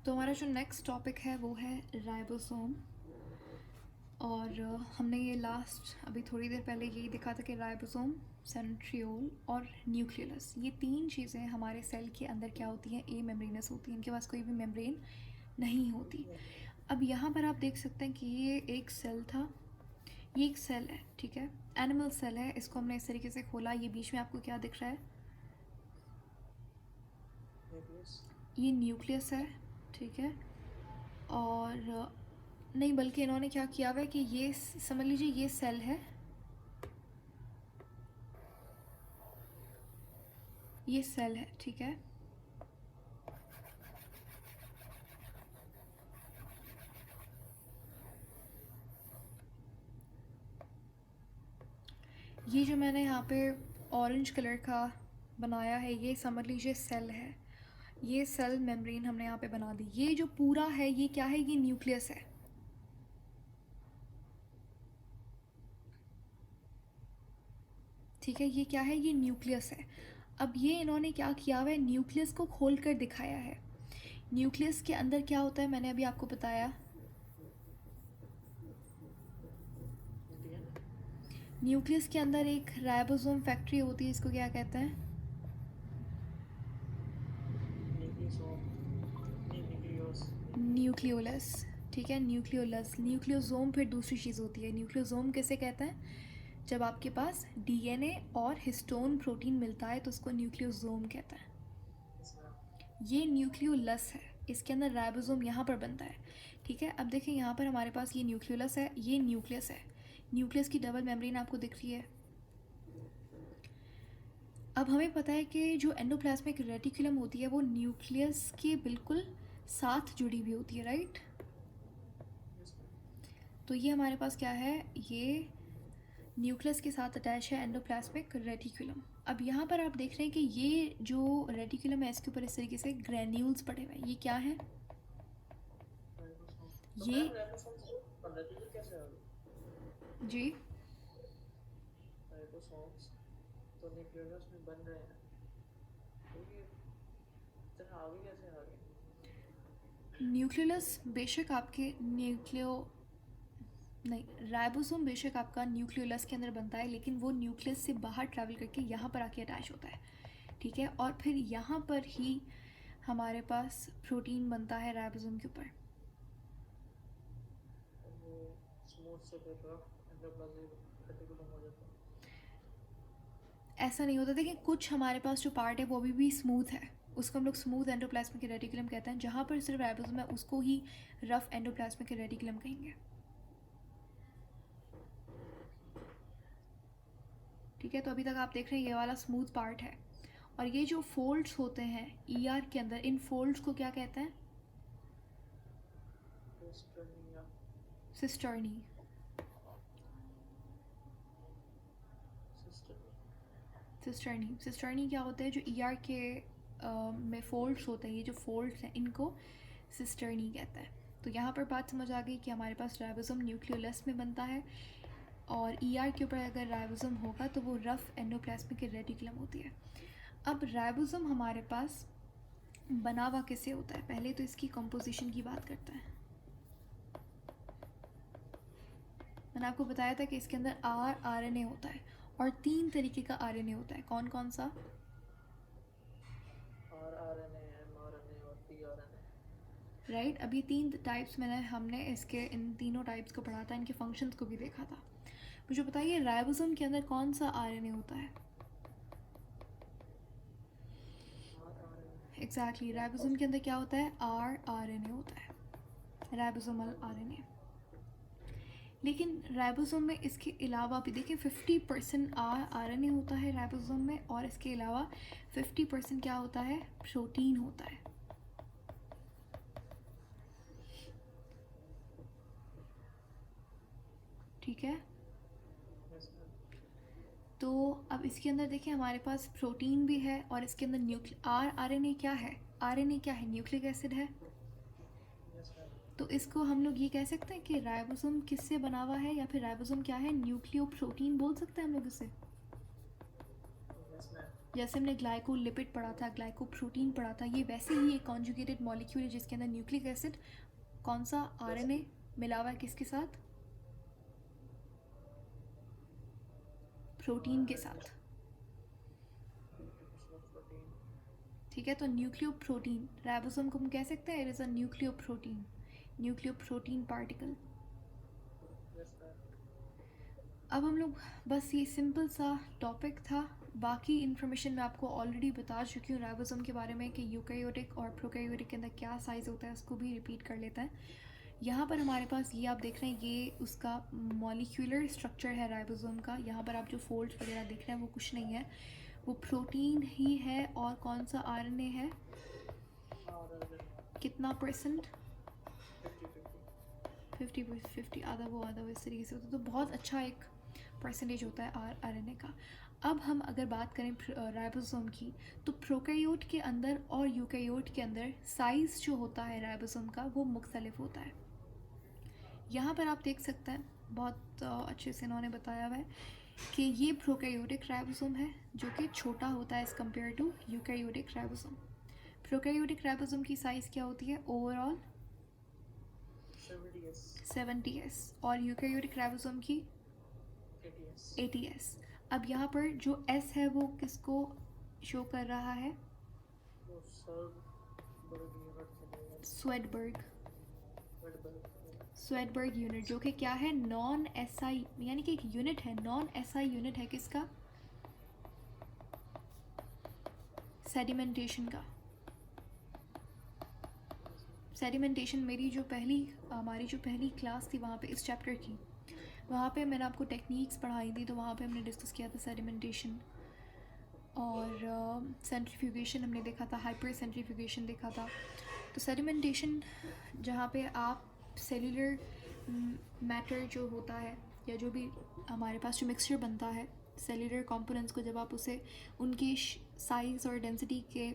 तो हमारा जो नेक्स्ट टॉपिक है वो है राइबोसोम। और हमने ये लास्ट अभी थोड़ी देर पहले यही देखा था कि राइबोसोम, सेंट्रियोल और न्यूक्लियस, ये तीन चीज़ें हमारे सेल के अंदर क्या होती हैं, ए मेम्ब्रेनस होती हैं, इनके पास कोई भी मेम्ब्रेन नहीं होती। अब यहाँ पर आप देख सकते हैं कि ये एक सेल था, ये एक सेल है, ठीक है, एनिमल सेल है। इसको हमने इस तरीके से खोला, ये बीच में आपको क्या दिख रहा है, ये न्यूक्लियस है, ठीक है। और नहीं, बल्कि इन्होंने क्या किया हुआ है कि ये समझ लीजिए ये सेल है, ये सेल है, ठीक है। ये जो मैंने यहाँ पे ऑरेंज कलर का बनाया है, ये समझ लीजिए सेल है, ये सेल मेम्ब्रेन हमने यहाँ पे बना दी। ये जो पूरा है ये क्या है, ये न्यूक्लियस है, ठीक है। ये क्या है, ये न्यूक्लियस है। अब ये इन्होंने क्या किया हुआ है, न्यूक्लियस को खोल कर दिखाया है। न्यूक्लियस के अंदर क्या होता है, मैंने अभी आपको बताया, न्यूक्लियस के अंदर एक राइबोसोम फैक्ट्री होती है, इसको क्या कहते हैं, न्यूक्लियोलस, ठीक है, न्यूक्लियोलस। न्यूक्लियोसोम फिर दूसरी चीज़ होती है। न्यूक्लियोसोम किसे कहते हैं, जब आपके पास डीएनए और हिस्टोन प्रोटीन मिलता है तो उसको न्यूक्लियोसोम कहता है। ये न्यूक्लियोलस है, इसके अंदर राइबोसोम यहाँ पर बनता है, ठीक है। अब देखिए यहाँ पर हमारे पास ये न्यूक्लियोलस है, ये न्यूक्लियस है। न्यूक्लियस की डबल मेम्ब्रेन आपको दिख रही है। अब हमें पता है कि जो एंडोप्लाज्मिक रेटिकुलम होती है वो न्यूक्लियस के बिल्कुल साथ जुड़ी हुई होती है, राइट। तो ये हमारे पास क्या है, ये न्यूक्लियस के साथ अटैच है एंडोप्लाज्मिक रेटिकुलम। अब यहाँ पर आप देख रहे हैं कि ये जो रेटिकुलम है इसके ऊपर इस तरीके से ग्रेन्यूल्स पड़े हुए हैं, ये क्या है, ये जी तो न्यूक्लियस में बन रहे हैं, तो ये इतना आगे कैसे आ गए? न्यूक्लियस बेशक आपके नहीं, राइबोसोम बेशक आपका न्यूक्लियोलस के अंदर बनता है, लेकिन वो न्यूक्लियस से बाहर ट्रैवल करके यहाँ पर आके अटैच होता है, ठीक है। और फिर यहाँ पर ही हमारे पास प्रोटीन बनता है राइबोसोम के ऊपर। वो स्मूथ से फिर रफ एंडोप्लाज्मिक रेटिकुलम हो जाता है। ऐसा नहीं होता, देखिए कुछ हमारे पास जो पार्ट है वो अभी भी स्मूथ है, उसको हम लोग स्मूथ एंडोप्लाज्मिक रेटिकुलम कहते हैं। जहाँ पर सिर्फ राइबोसोम है उसको ही रफ एंडोप्लाज्मिक रेटिकुलम कहेंगे, ठीक है। तो अभी तक आप देख रहे हैं ये वाला स्मूथ पार्ट है। और ये जो फोल्ड्स होते हैं ईआर के अंदर, इन फोल्ड्स को क्या कहते हैं, सिस्टर्नी। सिस्टर्नी क्या होता है, जो ईआर के में फोल्ड्स होते हैं, ये जो फोल्ड्स हैं इनको सिस्टर्नी कहते हैं। तो यहाँ पर बात समझ आ गई कि हमारे पास राइबोसोम न्यूक्लियोलस में बनता है, और ईआर के ऊपर अगर राइबोसोम होगा तो वो रफ एंडोप्लाज्मिक रेटिकुलम होती है। अब राइबोसोम हमारे पास बना हुआ किससे होता है, पहले तो इसकी कंपोजिशन की बात करते हैं। मैंने आपको बताया था कि इसके अंदर आरएनए होता है, और 3 तरीके का आरएनए होता है। कौन कौन सा, आरएनए, एमआरएनए और टीआरएनए, राइट। अभी 3 टाइप्स हमने इसके इन तीनों टाइप्स को पढ़ा था, इनके फंक्शंस को भी देखा था। मुझे बताइए राइबोसोम के अंदर कौन सा आरएनए होता है, एग्जैक्टली राइबोसोम के अंदर क्या होता है, आरएनए होता है, राइबोसोमल आरएनए। लेकिन राइबोसोम में इसके अलावा भी देखिए 50% आरएनए होता है राइबोसोम में, और इसके अलावा 50% क्या होता है, प्रोटीन होता है, ठीक है। तो अब इसके अंदर देखिए हमारे पास प्रोटीन भी है, और इसके अंदर आरएनए क्या है, आरएनए क्या है, न्यूक्लिक एसिड है। तो इसको हम लोग ये कह सकते हैं कि राइबोसोम किससे बना हुआ है, या फिर राइबोसोम क्या है, न्यूक्लियो प्रोटीन बोल सकते हैं हम लोग इसे। जैसे हमने ग्लाइकोलिपिड पढ़ा था, ग्लाइकोप्रोटीन पढ़ा था, ये वैसे ही एक कॉन्जुगेटेड मॉलिक्यूल है जिसके अंदर न्यूक्लिक एसिड, कौन सा आरएनए मिला हुआ है किसके साथ, प्रोटीन के साथ, प्रोटीन। ठीक है। तो न्यूक्लियोप्रोटीन, राइबोसोम को हम कह सकते हैं it is a nucleoprotein, nucleoprotein particle. Yes ma'am. अब हम लोग, बस ये सिंपल सा टॉपिक था, बाकी इन्फॉर्मेशन मैं आपको ऑलरेडी बता चुकी हूँ राइबोसोम के बारे में कि यूकैरियोटिक और प्रोकैरियोटिक के अंदर क्या साइज़ होता है, उसको भी रिपीट कर लेता है। यहाँ पर हमारे पास ये आप देख रहे हैं, ये उसका मॉलिक्यूलर स्ट्रक्चर है राइबोसोम का। यहाँ पर आप जो फोल्ड्स वगैरह देख रहे हैं वो कुछ नहीं है, वो प्रोटीन ही है। और कौन सा आरएनए है, कितना परसेंट, 50 आधा वो आधा, इस तरीके से होता है। तो बहुत अच्छा एक परसेंटेज होता है आरएनए का। अब हम अगर बात करें राइबोसोम की, तो प्रोकैरियोट के अंदर और यूकैरियोट के अंदर साइज़ जो होता है राइबोसोम का वो मुख्तलिफ होता है। यहाँ पर आप देख सकते हैं, बहुत अच्छे से इन्होंने बताया हुआ है कि ये प्रोकैरियोटिक राइबोसोम है जो कि छोटा होता है as compare to eukaryotic ribosome. Prokaryotic ribosome की साइज़ क्या होती है ओवरऑल, 70s, और यूकैरियोटिक राइबोसोम की 80s। अब यहाँ पर जो S है वो किसको शो कर रहा है, स्वेडबर्ग, स्वेडबर्ग यूनिट, जो कि क्या है, नॉन एसआई, यानी कि एक यूनिट है, नॉन एसआई यूनिट है किसका, सेडिमेंटेशन का। सेडिमेंटेशन हमारी जो पहली क्लास थी वहाँ पे इस चैप्टर की, वहाँ पे मैंने आपको टेक्निक्स पढ़ाई थी, तो वहाँ पे हमने डिस्कस किया था सेडिमेंटेशन, और सेंट्रीफ्यूगेशन हमने देखा था, हाइपर सेंट्रीफ्यूगेशन देखा था। तो सेडिमेंटेशन जहाँ पे आप सेल्यूलर मैटर जो होता है, या जो भी हमारे पास जो मिक्सचर बनता है सेल्यूलर कंपोनेंट्स को, जब आप उसे उनकी साइज़ और डेंसिटी के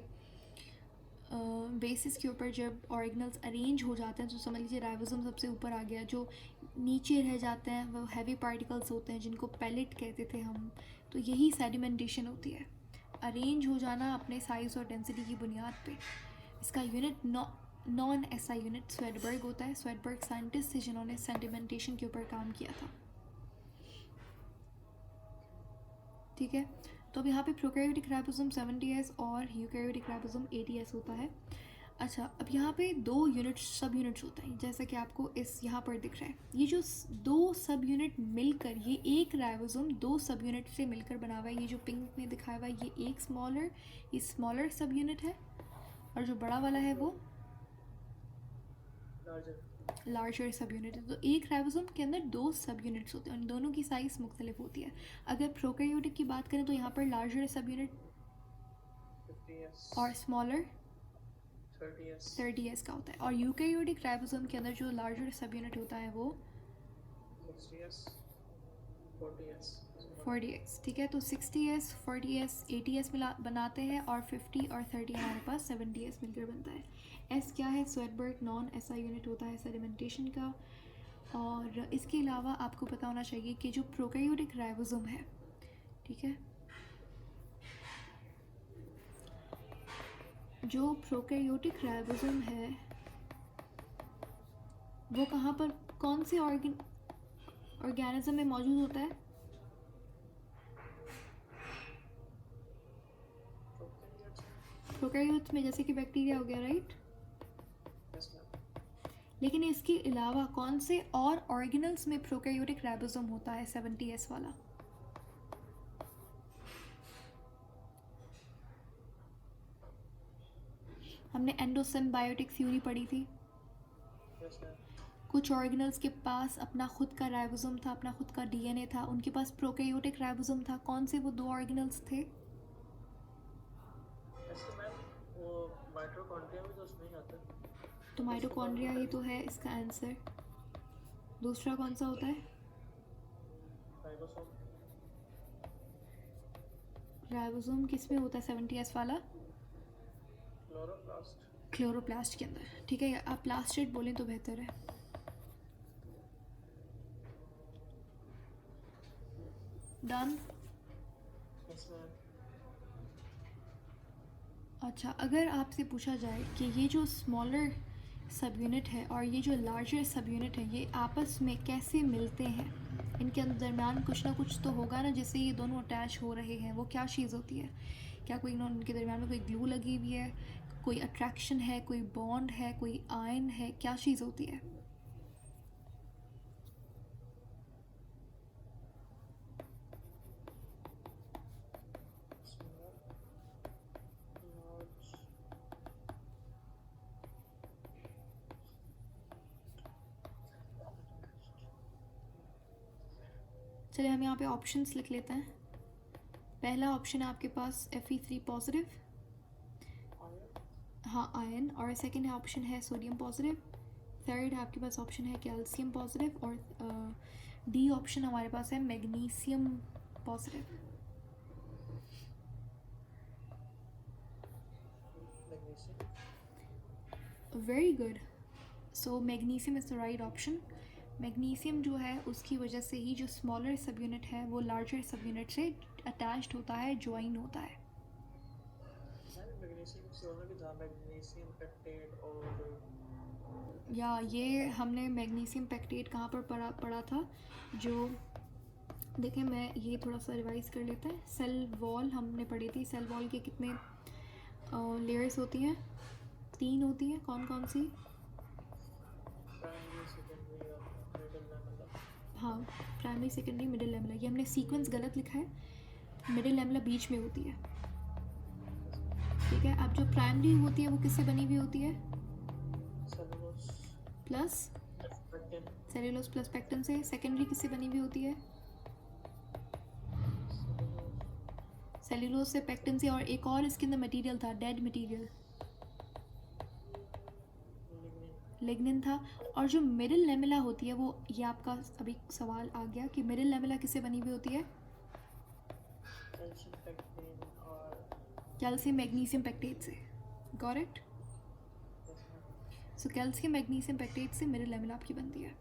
बेसिस के ऊपर जब ऑर्गेनल्स अरेंज हो जाते हैं, तो समझ लीजिए राइबोसोम सबसे ऊपर आ गया, जो नीचे रह जाते हैं वो हैवी पार्टिकल्स होते हैं जिनको पैलेट कहते थे हम। तो यही सेडिमेंटेशन होती है, अरेंज हो जाना अपने साइज़ और डेंसिटी की बुनियाद पे। इसका unit non SI unit Svedberg होता है। स्वेडबर्ग साइंटिस्ट थे जिन्होंने सेडिमेंटेशन के ऊपर काम किया था, ठीक है। तो अब यहाँ पे प्रोकैरियोटिक राइबोसोम 70s और यूकैरियोटिक राइबोसोम 80s होता है। अच्छा, अब यहाँ पे दो यूनिट्स, सब यूनिट्स होता है, जैसा कि आपको इस यहाँ पर दिख रहा है, ये जो दो सब यूनिट मिलकर, ये एक राइबोसोम दो सब यूनिट से मिलकर बना हुआ है। ये जो पिंक में दिखाया हुआ है ये एक स्मॉलर सब यूनिट है, और जो बड़ा वाला है वो लार्जर सब यूनिट है। तो एक राइबोसोम के अंदर दो सब यूनिट्स होते हैं, उन दोनों की साइज़ मुख्तलिफ होती है। अगर प्रोकैरियोटिक की बात करें तो यहाँ पर लार्जर सब यूनिट 50s और स्मॉलर 30s 30s का होता है। और यूकैरियोटिक राइबोसोम के अंदर जो लार्जर सब यूनिट होता है वो 60s 40s 40s, ठीक है। तो 60s 40s 80s मिला बनाते हैं, और 50 और 30 हमारे पास 70s मिलकर बनता है। एस क्या है, स्वेडबर्ग नॉन एसआई यूनिट होता है सेडिमेंटेशन का। और इसके अलावा आपको पता होना चाहिए कि जो प्रोकैरियोटिक राइबोसोम है, ठीक है, जो प्रोकैरियोटिक राइबोसोम है वो कहाँ पर, कौन से ऑर्गेनिज्म में मौजूद होता है, प्रोकैरियोट्स में, जैसे कि बैक्टीरिया हो गया, राइट। लेकिन इसके अलावा कौन से और ऑर्गेनल्स में प्रोकैरियोटिक राइबोसोम होता है 70s वाला, हमने एंडोसिम्बायोटिक थ्योरी पढ़ी थी। कुछ ऑर्गेनल्स के पास अपना खुद का राइबोसोम था, अपना खुद का डीएनए था, उनके पास प्रोकैरियोटिक राइबोसोम था। कौन से वो दो ऑर्गेनल्स थे, वो माइटोकॉन्ड्रिया भी तो उसमें ही आता है। तो माइटोकॉन्ड्रिया ही तो है इसका आंसर। दूसरा कौन सा होता है, राइबोसोम राइबोसोम किस में होता है 70s वाला, क्लोरोप्लास्ट क्लोरोप्लास्ट के अंदर, ठीक है। आप प्लास्टिड बोलें तो बेहतर है। डन। अच्छा, अगर आपसे पूछा जाए कि ये जो स्मॉलर सब यूनिट है और ये जो लार्जर सब यूनिट है ये आपस में कैसे मिलते हैं, इनके दरमियान कुछ ना कुछ तो होगा ना जिससे ये दोनों अटैच हो रहे हैं, वो क्या चीज़ होती है? क्या कोई इनके दरमियान में कोई ग्लू लगी हुई है, कोई अट्रैक्शन है, कोई बॉन्ड है, कोई आयन है, क्या चीज़ होती है? स्मॉल लार्ज चलिए हम यहाँ पे ऑप्शंस लिख लेते हैं। पहला ऑप्शन है आपके पास Fe3 पॉजिटिव, आयन हाँ आयन, और सेकंड है ऑप्शन है सोडियम पॉजिटिव, थर्ड आपके पास ऑप्शन है कैल्शियम पॉजिटिव, और डी ऑप्शन हमारे पास है magnesium positive. Magnesium very good, so magnesium is the right option. Magnesium जो है उसकी वजह से ही जो स्मॉलर सब यूनिट है वो लार्जर सब यूनिट से अटैच्ड होता है, ज्वाइन होता है। मैग्नीशियम से और भी था मैग्नीशियम पेक्टेट और या ये हमने मैग्नीशियम पेक्टेट कहाँ पर पढ़ा था, जो देखें मैं ये थोड़ा सा रिवाइज कर लेते हैं। सेल वॉल हमने पढ़ी थी, सेल वॉल के कितने लेयर्स होती हैं? 3 होती हैं, कौन कौन सी? प्राइमरी सेकेंडरी और मिडिल लैमेला। हाँ, प्राइमरी सेकेंडरी मिडिल लैमेला, ये हमने सीक्वेंस गलत लिखा है, मिडिल लैमेला बीच में होती है। ठीक है, अब जो प्राइमरी होती है वो किससे बनी हुई होती है? Cellulose plus pectin cellulose plus pectin से। सेकेंडरी किससे बनी हुई होती है? सेलुलोज सेल्यूलोज से, पेक्टिन से, और एक और इसके अंदर मटेरियल था, डेड मटेरियल, लिग्निन लिग्निन था। और जो मिडिल लैमेला होती है वो, ये आपका अभी सवाल आ गया कि मिडिल लैमेला किससे बनी हुई होती है? कैल्शियम पेक्टिन और कैल्शियम मैग्नीशियम पेक्टेट से। Correct. So calcium magnesium pectate से मिडिल लैमेला आपकी बनती है।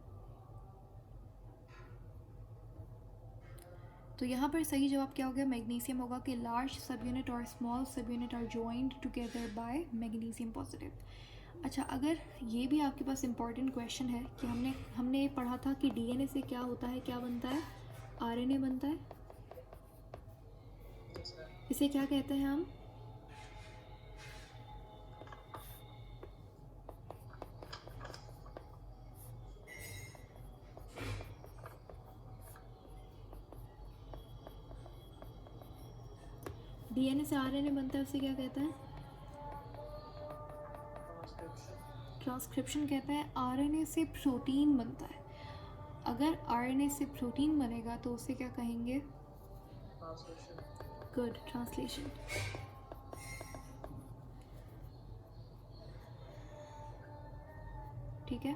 तो यहाँ पर सही जवाब क्या हो गया? मैग्नीशियम होगा कि लार्ज सब यूनिट और small sub unit are joined together by magnesium positive. अच्छा, अगर ये भी आपके पास इंपॉर्टेंट क्वेश्चन है कि हमने पढ़ा था कि डीएनए से क्या होता है, क्या बनता है? आरएनए बनता है। इसे क्या कहते हैं हम? डीएनए से आरएनए बनता है, उसे क्या कहते हैं? ट्रांसक्रिप्शन कहता है। आरएनए से प्रोटीन बनता है, अगर आरएनए से प्रोटीन बनेगा तो उसे क्या कहेंगे? Translation good, translation. ठीक है,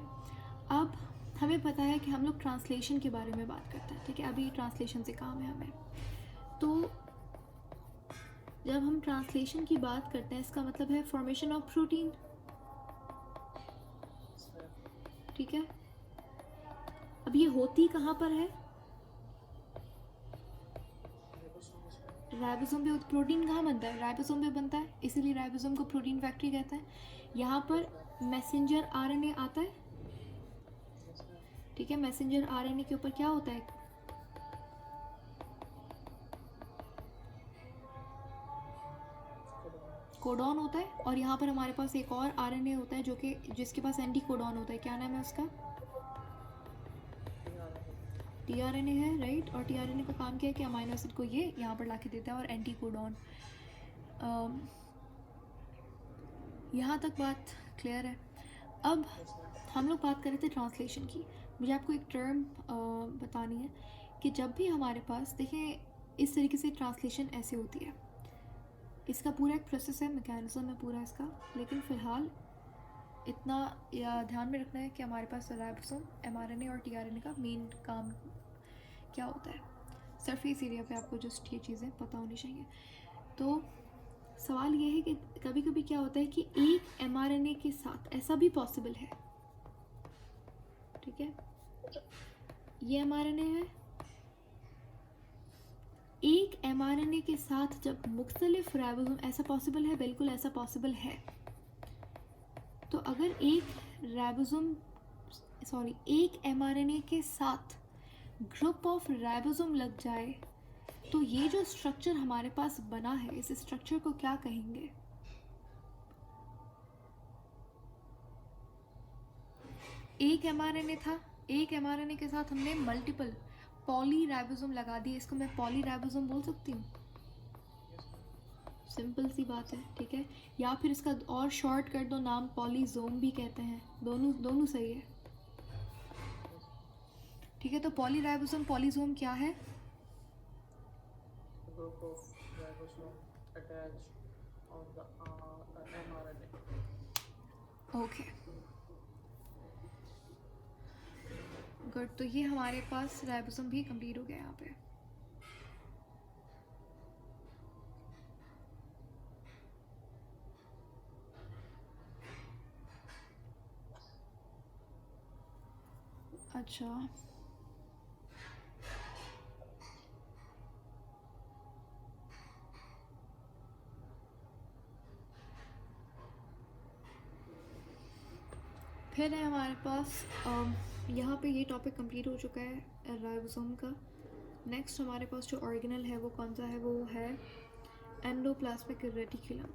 अब हमें पता है कि हम लोग ट्रांसलेशन के बारे में बात करते हैं। ठीक है, अभी ट्रांसलेशन से काम है हमें। तो जब हम ट्रांसलेशन की बात करते हैं इसका मतलब है फॉर्मेशन ऑफ प्रोटीन। ठीक है, अब ये होती कहाँ पर है? राइबोसोम पे। प्रोटीन कहाँ बनता है? राइबोसोम पे बनता है, इसीलिए राइबोसोम को प्रोटीन फैक्ट्री कहते हैं। यहाँ पर मैसेंजर आरएनए आता है। ठीक है, मैसेंजर आरएनए के ऊपर क्या होता है? कोडॉन होता है। और यहाँ पर हमारे पास एक और आरएनए होता है जो कि जिसके पास एंटी कोडॉन होता है। क्या नाम है उसका? टीआरएनए है, राइट। और टीआरएनए का काम क्या है कि अमाइनो एसिड को ये यहाँ पर ला के देता है, और एंटी कोडॉन। यहाँ तक बात क्लियर है। अब हम लोग बात कर रहे थे ट्रांसलेशन की। मुझे आपको एक टर्म बतानी है कि जब भी हमारे पास, देखें इस तरीके से ट्रांसलेशन ऐसे होती है, इसका पूरा एक प्रोसेस है, मैकेनिज्म है पूरा इसका। लेकिन फ़िलहाल इतना या ध्यान में रखना है कि हमारे पास राइबोसोम, एमआरएनए और टीआरएनए का मेन काम क्या होता है। सरफेस एरिया पे आपको जस्ट ये चीज़ें पता होनी चाहिए। तो सवाल ये है कि कभी कभी क्या होता है कि एक एमआरएनए के साथ ऐसा भी पॉसिबल है। ठीक है, ये एमआरएनए है, एक एक mRNA के साथ जब मुख्तलिफ राइबोसोम, ऐसा पॉसिबल है, बिल्कुल ऐसा पॉसिबल है। तो अगर एक mRNA के साथ ग्रुप ऑफ राइबोसोम लग जाए तो ये जो स्ट्रक्चर हमारे पास बना है, इस स्ट्रक्चर को क्या कहेंगे? एक mRNA था, एक mRNA के साथ हमने मल्टीपल पॉली राइबोसोम लगा दिए, इसको मैं पॉली राइबोसोम बोल सकती हूँ। सिंपल सी बात है, ठीक है। या फिर इसका और शॉर्ट कर दो नाम, पॉलीजोम भी कहते हैं, दोनों सही है, ठीक है। तो पॉली राइबोसोम पॉलीजोम क्या है? Group of ribosome attached on the mRNA. Okay good. तो ये हमारे पास राइबोसोम भी कंप्लीट हो गया यहाँ पे। अच्छा, फिर है हमारे पास यहाँ पे ये टॉपिक कंप्लीट हो चुका है राइबोसोम का। नेक्स्ट हमारे पास जो ऑर्गेनल है वो कौन सा है? वो है एंडोप्लाज्मिक रेटिकुलम।